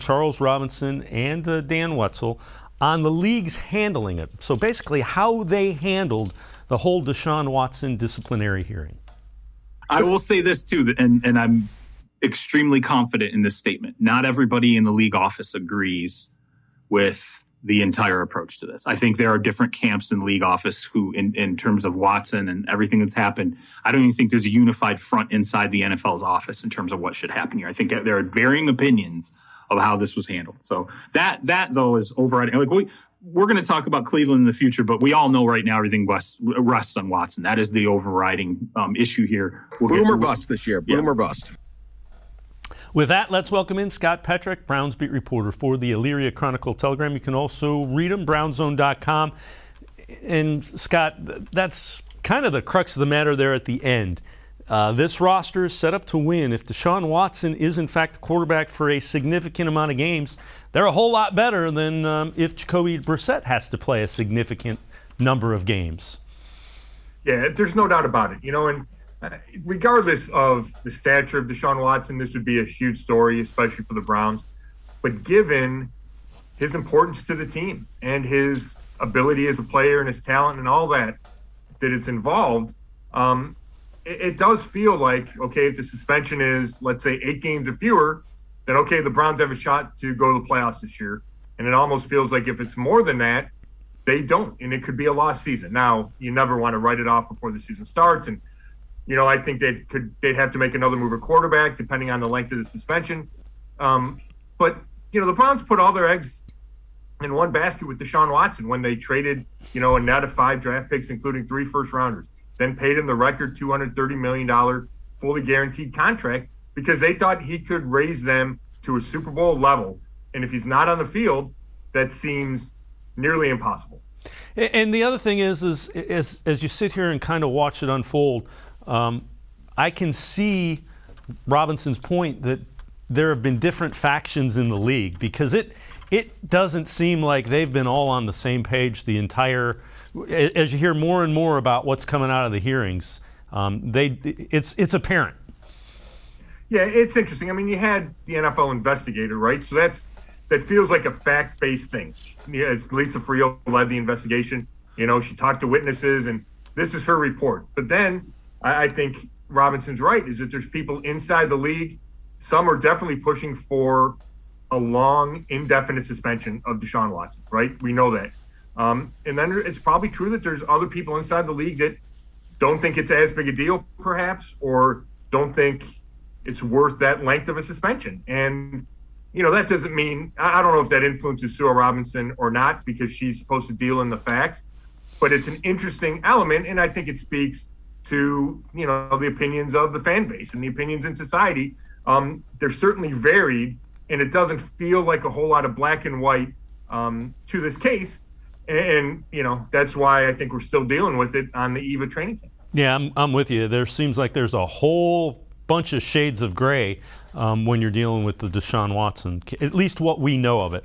Charles Robinson and Dan Wetzel on the league's handling it. So basically how they handled the whole Deshaun Watson disciplinary hearing. I will say this too, and I'm extremely confident in this statement. Not everybody in the league office agrees with the entire approach to this. I think there are different camps in the league office who, in terms of Watson and everything that's happened, I don't even think there's a unified front inside the NFL's office in terms of what should happen here. I think there are varying opinions of how this was handled. So that though is overriding. Like we're going to talk about Cleveland in the future, but we all know right now everything rests on Watson. That is the overriding issue here. Boom or bust this year. Boom or bust. With that, let's welcome in Scott Petrak, Browns beat reporter for the Elyria Chronicle-Telegram. You can also read him, brownzone.com. And Scott, that's kind of the crux of the matter there at the end. This roster is set up to win. If Deshaun Watson is, in fact, the quarterback for a significant amount of games, they're a whole lot better than if Jacoby Brissett has to play a significant number of games. Yeah, there's no doubt about it. And regardless of the stature of Deshaun Watson, this would be a huge story, especially for the Browns. But given his importance to the team and his ability as a player and his talent and all that is involved, it does feel like, okay, if the suspension is, let's say, 8 games or fewer, then, okay, the Browns have a shot to go to the playoffs this year. And it almost feels like if it's more than that, they don't. And it could be a lost season. Now, you never want to write it off before the season starts. And I think they'd have to make another move at quarterback depending on the length of the suspension. But the Browns put all their eggs in one basket with Deshaun Watson when they traded, a net of 5 draft picks, including 3 first-rounders, then paid him the record $230 million fully guaranteed contract because they thought he could raise them to a Super Bowl level. And if he's not on the field, that seems nearly impossible. And the other thing is as you sit here and kind of watch it unfold, I can see Robinson's point that there have been different factions in the league because it doesn't seem like they've been all on the same page the entire. As you hear more and more about what's coming out of the hearings, it's apparent. Yeah, it's interesting. I mean, you had the NFL investigator, right? So that feels like a fact-based thing. Yeah, Lisa Friel led the investigation. She talked to witnesses, and this is her report. But then I think Robinson's right, is that there's people inside the league. Some are definitely pushing for a long, indefinite suspension of Deshaun Watson, right? We know that. And then it's probably true that there's other people inside the league that don't think it's as big a deal, perhaps, or don't think it's worth that length of a suspension. And, that doesn't mean – I don't know if that influences Sue Robinson or not because she's supposed to deal in the facts. But it's an interesting element, and I think it speaks – to the opinions of the fan base and the opinions in society. They're certainly varied, and it doesn't feel like a whole lot of black and white to this case. And that's why I think we're still dealing with it on the eve of training camp. Yeah, I'm with you. There seems like there's a whole bunch of shades of gray when you're dealing with the Deshaun Watson, at least what we know of it.